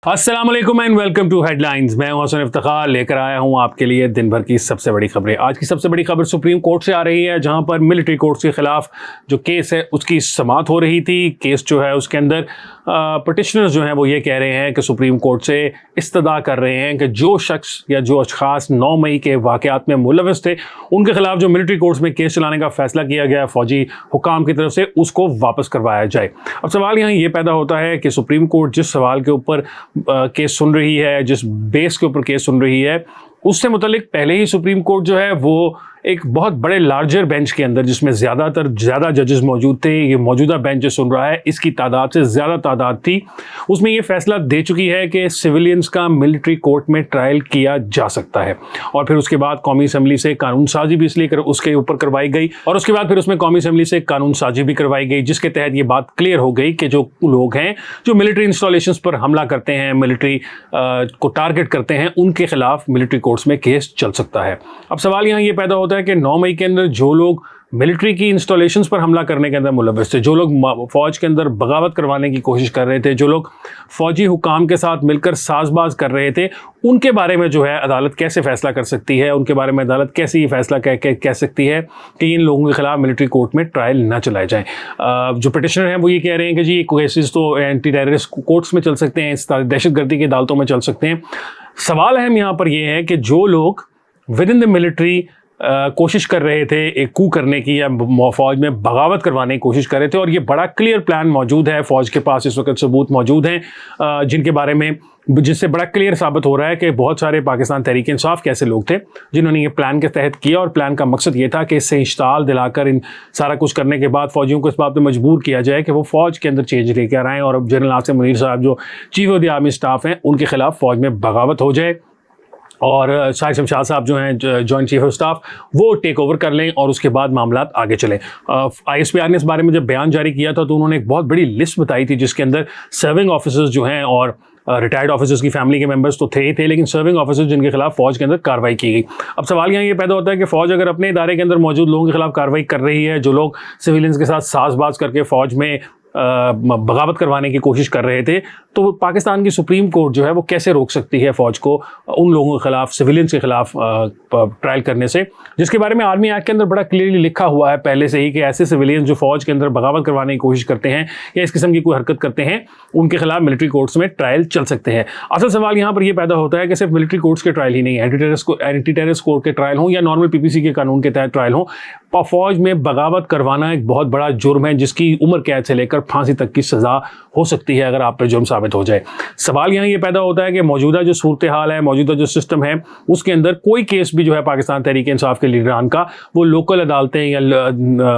अस्सलाम वालेकुम and welcome to headlines. मैं हसन इफ्तिखार लेकर आया हूं आपके लिए दिन भर की सबसे बड़ी खबरें। आज की सबसे बड़ी खबर सुप्रीम कोर्ट से आ रही है, जहां पर मिलिट्री कोर्ट्स के खिलाफ जो केस है उसकी समाअत हो रही थी। केस जो है उसके अंदर पटिशनर्स जो हैं वो ये कह रहे हैं कि सुप्रीम कोर्ट से इस्तदा कर रहे हैं कि जो शख्स या जो अशखास 9 मई के वाक़यात में मुलव्वस थे उनके खिलाफ जो मिलिट्री कोर्ट्स में केस चलाने का फैसला किया गया फौजी हुकाम की तरफ से, उसको वापस करवाया जाए। अब सवाल यहाँ ये पैदा होता है कि सुप्रीम कोर्ट जिस सवाल के ऊपर केस सुन रही है, जिस बेस के ऊपर केस सुन रही है, उससे मुतालिक पहले ही सुप्रीम कोर्ट जो है वो एक बहुत बड़े लार्जर बेंच के अंदर, जिसमें ज़्यादा जजेस मौजूद थे, ये मौजूदा बेंच जो सुन रहा है इसकी तादाद से ज़्यादा तादाद थी, उसमें ये फैसला दे चुकी है कि सिविलियंस का मिलिट्री कोर्ट में ट्रायल किया जा सकता है। और फिर उसके बाद कौमी असम्बली से कानून साजी भी इसलिए उसके ऊपर करवाई गई, और उसके बाद फिर उसमें कौमी असम्बली से कानून साजी भी करवाई गई, जिसके तहत ये बात क्लियर हो गई कि जो लोग हैं जो मिलिट्री इंस्टॉलेशंस पर हमला करते हैं, मिलिट्री को टारगेट करते हैं, उनके खिलाफ मिलिट्री कोर्ट्स में केस चल सकता है। अब सवाल यहाँ ये पैदा होता है कि 9 मई के अंदर जो लोग मिलिट्री की इंस्टॉलेशंस पर हमला करने के अंदर मुलव्वस थे, जो लोग फ़ौज के अंदर बगावत करवाने की कोशिश कर रहे थे, जो लोग फ़ौजी हुकाम के साथ मिलकर साजबाज कर रहे थे, उनके बारे में जो है अदालत कैसे फ़ैसला कर सकती है, उनके बारे में अदालत कैसे ये फैसला कह सकती है कि इन लोगों के खिलाफ मिलिट्री कोर्ट में ट्रायल ना चलाए जाएँ। जो पिटिशनर हैं वो ये कह रहे हैं कि जी ये केसेस तो एंटी टेररिस्ट कोर्ट्स में चल सकते हैं, इस दहशतगर्दी की अदालतों में चल सकते हैं। सवाल अहम यहाँ पर यह है कि जो लोग विद इन द मिलिट्री कोशिश कर रहे थे एक कू करने की या फ़ौज में बगावत करवाने की कोशिश कर रहे थे, और ये बड़ा क्लियर प्लान मौजूद है, फ़ौज के पास इस वक्त सबूत मौजूद हैं जिनके बारे में, जिससे बड़ा क्लियर साबित हो रहा है कि बहुत सारे पाकिस्तान तहरीक इंसाफ के ऐसे लोग थे जिन्होंने ये प्लान के तहत किया, और प्लान का मकसद ये था कि इससे इंस्टॉल दिलाकर इन सारा कुछ करने के बाद फ़ौजियों को इस बात पर मजबूर किया जाए कि वो फ़ौज के अंदर चेंज लेकर आएँ, और अब जनरल आसिम मुनीर साहब जो chief of the army staff हैं उनके खिलाफ फ़ौज में बगावत हो जाए, और शाहिद शमशाद साहब जो हैं जॉइंट चीफ ऑफ स्टाफ वो टेक ओवर कर लें, और उसके बाद मामला आगे चलें। ISPR ने इस बारे में जब बयान जारी किया था तो उन्होंने एक बहुत बड़ी लिस्ट बताई थी, जिसके अंदर सर्विंग ऑफिसर्स जो हैं और रिटायर्ड ऑफिसर्स की फैमिली के मेंबर्स तो थे ही थे, लेकिन सर्विंग ऑफिसर्स जिनके खिलाफ फ़ौज के अंदर कार्रवाई की गई। अब सवाल यहाँ ये पैदा होता है कि फ़ौज अगर अपने इदारे के अंदर मौजूद लोगों के खिलाफ कार्रवाई कर रही है, जो लोग सिविलियंस के साथ साजबाज करके फ़ौज में बगावत करवाने की कोशिश कर रहे थे, तो पाकिस्तान की सुप्रीम कोर्ट जो है वो कैसे रोक सकती है फ़ौज को उन लोगों के खिलाफ, सिविलियंस के खिलाफ ट्रायल करने से, जिसके बारे में आर्मी एक्ट के अंदर बड़ा क्लियरली लिखा हुआ है पहले से ही कि ऐसे सिविलियंस जो फ़ौज के अंदर बगावत करवाने की कोशिश करते हैं या इस किस्म की कोई हरकत करते हैं, उनके खिलाफ मिलिट्री कोर्ट्स में ट्रायल चल सकते हैं। असल सवाल यहाँ पर यह पैदा होता है कि सिर्फ मिलिट्री कोर्ट्स के ट्रायल ही नहीं, एंटी टेररिस्ट कोर्ट के ट्रायल हों या नॉर्मल PPC के कानून के तहत ट्रायल हों, फ़ौज में बगावत करवाना एक बहुत बड़ा जुर्म है, जिसकी उम्र कैद से लेकर फांसी तक की सज़ा हो सकती है अगर आप पे जुर्म साबित हो जाए। सवाल यहाँ ये पैदा होता है कि मौजूदा जो सूरत हाल है, मौजूदा जो सिस्टम है, उसके अंदर कोई केस भी जो है पाकिस्तान तहरीक इंसाफ के लीडरान का, वो लोकल अदालतें या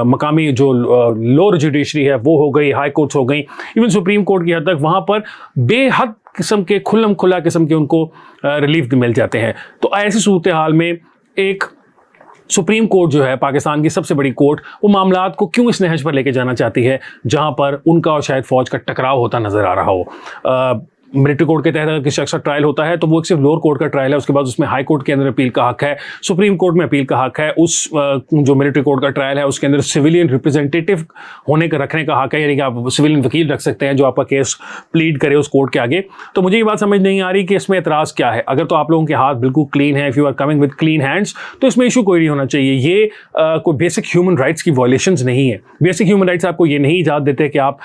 मकामी जो लोअर जुडिशरी है वो हो गई, हाई कोर्ट्स हो गई, इवन सुप्रीम कोर्ट की हद तक, वहाँ पर बेहद किस्म के खुला किस्म के उनको रिलीफ मिल जाते हैं। तो ऐसी सूरत हाल में एक सुप्रीम कोर्ट जो है पाकिस्तान की सबसे बड़ी कोर्ट, वो मामलात को क्यों इस नहज पर लेके जाना चाहती है जहां पर उनका और शायद फ़ौज का टकराव होता नज़र आ रहा हो। मिलिट्री कोर्ट के तहत अगर किसी शख्स का ट्रायल होता है तो वो सिर्फ लोअर कोर्ट का ट्रायल है, उसके बाद उसमें हाई कोर्ट के अंदर अपील का हक है, सुप्रीम कोर्ट में अपील का हक है। उस जो मिलिट्री कोर्ट का ट्रायल है उसके अंदर सिविलियन रिप्रेजेंटेटिव रखने का हक है, यानी कि आप सिविलियन वकील रख सकते हैं जो आपका केस प्लीड करे उस कोर्ट के आगे। तो मुझे ये बात समझ नहीं आ रही कि इसमें एतराज़ क्या है। अगर तो आप लोगों के हाथ बिल्कुल क्लीन है, if you are coming with clean hands, तो इसमें इशू कोई नहीं होना चाहिए। ये कोई बेसिक ह्यूमन राइट्स की वॉयलेशंस नहीं है। बेसिक ह्यूमन राइट्स आपको ये नहीं इजाज़त देते कि आप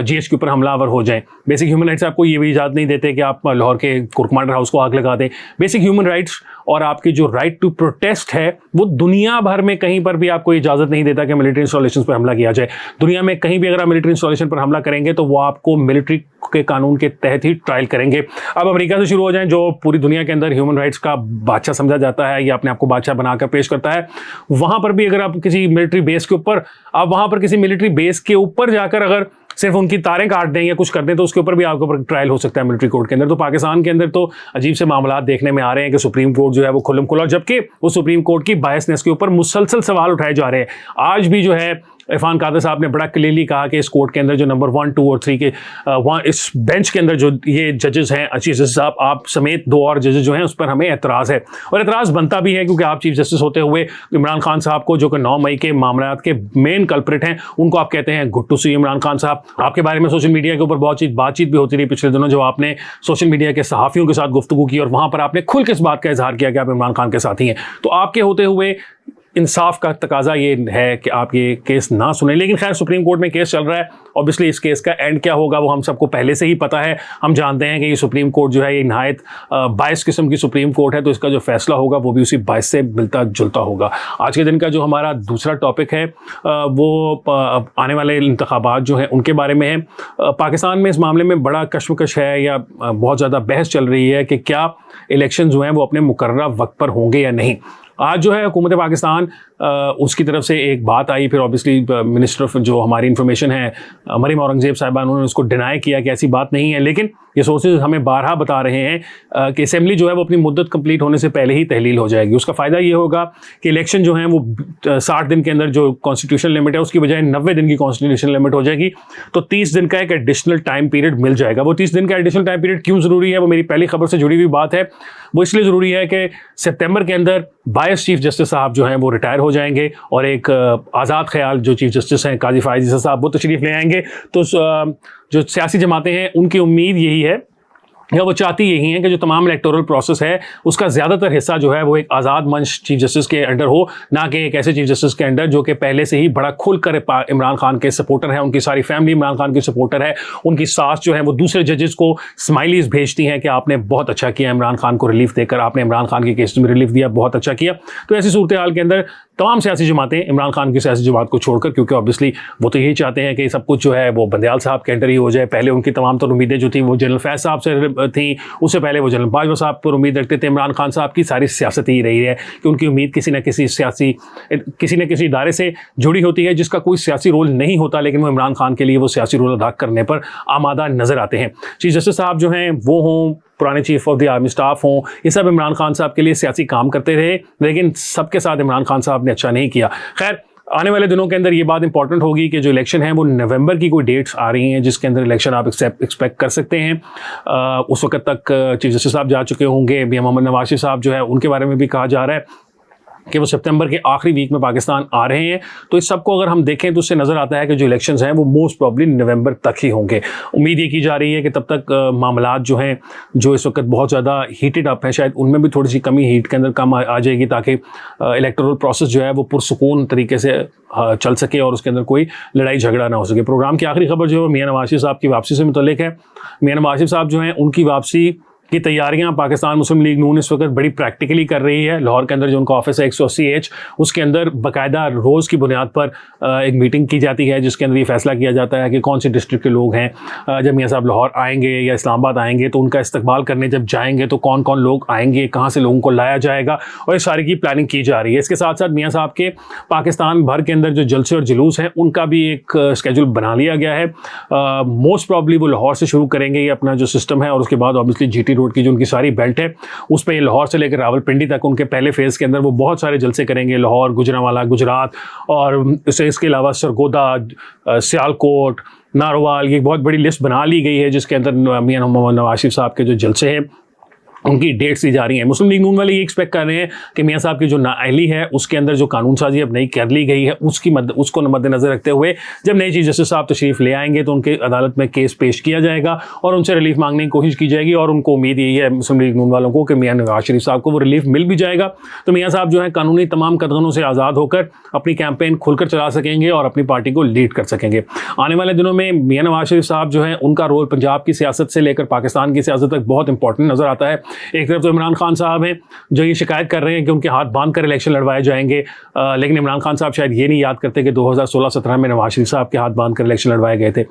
GH के ऊपर हमलावर हो जाएं। बेसिक ह्यूमन राइट्स आपको ये भी इजाज़त नहीं देते कि आप लाहौर के कोर कमांडर हाउस को आग लगा दें। बेसिक ह्यूमन राइट्स और आपकी जो राइट टू प्रोटेस्ट है वो दुनिया भर में कहीं पर भी आपको इजाज़त नहीं देता कि मिलिट्री इंस्टॉलेशन पर हमला किया जाए। दुनिया में कहीं भी अगर आप मिलिट्री इंस्टॉलेशन पर हमला करेंगे तो वो आपको मिलिट्री के कानून के तहत ही ट्रायल करेंगे। अब अमेरिका से शुरू हो जाएं, जो पूरी दुनिया के अंदर ह्यूमन राइट्स का बादशाह समझा जाता है या अपने आप को बादशाह बनाकर पेश करता है, वहाँ पर भी अगर आप किसी मिलिट्री बेस के ऊपर, आप वहाँ पर किसी मिलिट्री बेस के ऊपर जाकर अगर सिर्फ उनकी तारें काट दें या कुछ कर दें तो उसके ऊपर भी आपके ऊपर ट्रायल हो सकता है मिलिट्री कोर्ट के अंदर। तो पाकिस्तान के अंदर तो अजीब से मामला देखने में आ रहे हैं कि सुप्रीम कोर्ट जो है वो खुल्लम खुला, जबकि वो सुप्रीम कोर्ट की बायसनेस के ऊपर मुसलसल सवाल उठाए जा रहे हैं। आज भी जो है इरफान कादर साहब ने बड़ा क्लियरली कहा कि इस कोर्ट के अंदर जो नंबर 1, 2 और 3 के इस बेंच के अंदर जो ये जजेस हैं, चीफ जस्टिस साहब आप समेत 2 और जजेस जो हैं, उस पर हमें एतराज़ है और एतराज़ बनता भी है, क्योंकि आप चीफ जस्टिस होते हुए इमरान खान साहब को, जो कि 9 मई के मामलात के मेन कल्प्रिट हैं, उनको आप कहते हैं गुड टू सी इमरान खान साहब। आपके बारे में सोशल मीडिया के ऊपर बहुत बातचीत भी होती रही पिछले दिनों, जो आपने सोशल मीडिया के सहाफ़ियों के साथ गुफ्तगू की और वहाँ पर आपने खुल के इस बात का इजहार किया कि आप इमरान खान के साथी हैं। तो आपके होते हुए इंसाफ का तकाजा ये है कि आप ये केस ना सुने, लेकिन खैर सुप्रीम कोर्ट में केस चल रहा है। ऑब्वियसली इस केस का एंड क्या होगा वो हम सबको पहले से ही पता है। हम जानते हैं कि ये सुप्रीम कोर्ट जो है ये नहायत बायस किस्म की सुप्रीम कोर्ट है, तो इसका जो फैसला होगा वो भी उसी बायस से मिलता जुलता होगा। आज के दिन का जो हमारा दूसरा टॉपिक है वो आने वाले इंतखाबात जो हैं उनके बारे में है। पाकिस्तान में इस मामले में बड़ा कश्मकश है या बहुत ज़्यादा बहस चल रही है कि क्या इलेक्शन जो हैं वो अपने मुकर्रर वक्त पर होंगे या नहीं। आज जो है हुकूमत पाकिस्तान उसकी तरफ से एक बात आई, फिर ऑब्वियसली मिनिस्टर ऑफ जो हमारी इंफॉर्मेशन है मरीम औरंगजेब साहिबा, उन्होंने उसको डिनाई किया कि ऐसी बात नहीं है, लेकिन ये सोर्सेज हमें बारहा बता रहे हैं कि असेंबली जो है वो अपनी मुद्दत कंप्लीट होने से पहले ही तहलील हो जाएगी। उसका फ़ायदा ये होगा कि इलेक्शन जो है वो 60 दिन के अंदर जो कॉन्स्टिट्यूशन लिमिट है उसकी बजाय 90 दिन की कॉन्स्टिट्यूशन लिमिट हो जाएगी, तो 30 दिन का एक एडिशनल टाइम पीरियड मिल जाएगा। वो 30 दिन का एडिशनल टाइम पीरियड क्यों ज़रूरी है, वो मेरी पहली खबर से जुड़ी हुई बात है। वो इसलिए ज़रूरी है कि सितंबर के अंदर 22 चीफ जस्टिस साहब जो हैं वो रिटायर हो जाएंगे और एक आज़ाद ख्याल जो चीफ जस्टिस हैं काजी फायज़ ईसा साहब वो तशरीफ़ ले आएंगे। तो जो सियासी जमातें हैं उनकी उम्मीद यही है या वो चाहती यही है कि जो तमाम इलेक्टोरल प्रोसेस है उसका ज़्यादातर हिस्सा जो है वो एक आज़ाद मंच चीफ जस्टिस के अंडर हो, ना कि एक ऐसे चीफ जस्टिस के अंडर जो कि पहले से ही बड़ा खुल कर इमरान खान के सपोर्टर है, उनकी सारी फैमिली इमरान खान की सपोर्टर है। उनकी सास जो है वो दूसरे जजेस को स्माइलीज भेजती हैं कि आपने बहुत अच्छा किया इमरान खान को रिलीफ देकर, आपने इमरान खान के केस में रिलीफ दिया, बहुत अच्छा किया। तो ऐसी सूरत हाल के अंदर तमाम सियासी जमातें इमरान खान की सियासी जमात को छोड़कर, क्योंकि ऑब्वियसली वो तो यही चाहते हैं कि सब कुछ जो है वो बंदयाल साहब के अंडर ही हो जाए। पहले उनकी तमाम तो उम्मीदें जो थी वो जनरल फैज़ साहब से थी, उससे पहले वो जनरल बाजवा साहब पर उम्मीद रखते थे। इमरान खान साहब की सारी सियासत ही रही है कि उनकी उम्मीद किसी न किसी इदारे से जुड़ी होती है जिसका कोई सियासी रोल नहीं होता, लेकिन वो इमरान खान के लिए वो सियासी रोल अदा करने पर आमादा नजर आते हैं। चीफ जस्टिस साहब जो हैं वो हों, पुराने chief of the army staff हों, ये सब इमरान खान साहब के लिए सियासी काम करते रहे, लेकिन सबके साथ इमरान खान साहब ने अच्छा नहीं किया। खैर आने वाले दिनों के अंदर ये बात इंपॉर्टेंट होगी कि जो इलेक्शन है वो नवंबर की कोई डेट्स आ रही हैं जिसके अंदर इलेक्शन आप एक्सपेक्ट कर सकते हैं। उस वक्त तक चीफ जस्टिस साहब जा चुके होंगे। मियां मोहम्मद नवाज शरीफ साहब जो है उनके बारे में भी कहा जा रहा है कि वो सितंबर के आखिरी वीक में पाकिस्तान आ रहे हैं। तो इस सब को अगर हम देखें तो उससे नज़र आता है कि जो इलेक्शंस हैं वो मोस्ट प्रॉब्ली नवंबर तक ही होंगे। उम्मीद ये की जा रही है कि तब तक मामलात जो हैं जो इस वक्त बहुत ज़्यादा हीटेड अप है, शायद उनमें भी थोड़ी सी कमी हीट के अंदर कम आ जाएगी, ताकि इलेक्टोरल प्रोसेस जो है वो पुरसुकून तरीके से चल सके और उसके अंदर कोई लड़ाई झगड़ा ना हो सके। प्रोग्राम की आखिरी खबर जो है मियां नवाज शरीफ साहब की वापसी से मुतल्लिक है। मियां नवाज शरीफ साहब जो हैं उनकी वापसी की तैयारियां पाकिस्तान मुस्लिम लीग नून इस वक्त बड़ी प्रैक्टिकली कर रही है। लाहौर के अंदर जो उनका ऑफिस है 180H, उसके अंदर बाकायदा रोज़ की बुनियाद पर एक मीटिंग की जाती है जिसके अंदर ये फैसला किया जाता है कि कौन से डिस्ट्रिक्ट के लोग हैं। जब मियां साहब लाहौर आएंगे या इस्लामाबाद आएंगे तो उनका इस्तकबाल करने जब जाएंगे तो कौन कौन लोग आएंगे, कहाँ से लोगों को लाया जाएगा, और इस सारी की प्लानिंग की जा रही है। इसके साथ साथ मियां साहब के पाकिस्तान भर के अंदर जो जलसे और जुलूस हैं उनका भी एक स्केड्यूल बना लिया गया है। मोस्ट प्रॉब्ली वो लाहौर से शुरू करेंगे ये अपना जो सिस्टम है, और उसके बाद ऑब्वियसली GT रोड की जो उनकी सारी बेल्ट है उस पर लाहौर से लेकर रावलपिंडी तक उनके पहले फेज़ के अंदर वो बहुत सारे जलसे करेंगे। लाहौर, गुजरांवाला, गुजरात और इसके अलावा सरगोदा, सियालकोट, नारोवाल, ये बहुत बड़ी लिस्ट बना ली गई है जिसके अंदर मियां मोहम्मद नवाज शरीफ साहब के जो जलसे हैं उनकी डेट्स दी जा रही हैं। मुस्लिम लीग नून वाले ये एक्सपेक्ट कर रहे हैं कि मियां साहब की जो नाअहली है उसके अंदर जो कानून साजी अब नई कर ली गई है उसको मद्देनजर रखते हुए जब नए चीफ जस्टिस साहब तशरीफ ले आएंगे तो उनके अदालत में केस पेश किया जाएगा और उनसे रिलीफ मांगने की कोशिश की जाएगी। और उनको उम्मीद यही है मुस्लिम लीग नून वालों को कि मियां नवाज शरीफ साहब को वो रिलीफ मिल भी जाएगा, तो मियां साहब जो है कानूनी तमाम कदगनों से आज़ाद होकर अपनी कैंपेन खुलकर चला सकेंगे और अपनी पार्टी को लीड कर सकेंगे। आने वाले दिनों में मियां नवाज शरीफ साहब जो है उनका रोल पंजाब की सियासत से लेकर पाकिस्तान की सियासत तक बहुत इंपॉर्टेंट नजर आता है। एक तरफ तो इमरान खान साहब हैं जो ये शिकायत कर रहे हैं कि उनके हाथ बांध कर इलेक्शन लड़वाए जाएंगे, लेकिन इमरान खान साहब शायद ये नहीं याद करते कि 2016-17 में नवाज शरीफ साहब के हाथ बांध कर इलेक्शन लड़वाए गए थे।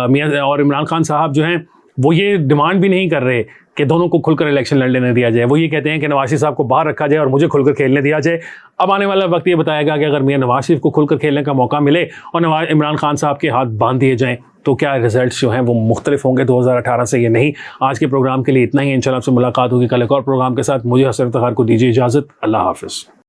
मियां और इमरान खान साहब जो हैं वो ये डिमांड भी नहीं कर रहे कि दोनों को खुलकर इलेक्शन लड़ लेने दिया जाए। वो ये कहते हैं कि नवाज शरीफ साहब को बाहर रखा जाए और मुझे खुलकर खेलने दिया जाए। अब आने वाला वक्त ये बताएगा कि अगर मियां नवाज शरीफ को खुलकर खेलने का मौका मिले और इमरान खान साहब के हाथ बांध दिए जाएँ तो क्या रिजल्ट्स जो हैं वो मुख्तलिफ होंगे 2018 से। ये नहीं। आज के प्रोग्राम के लिए इतना ही। इंशाल्लाह आपसे मुलाकात होगी कल एक और प्रोग्राम के साथ। मुझे हसन इफ्तिखार को दीजिए इजाज़त। अल्लाह हाफ़िज़।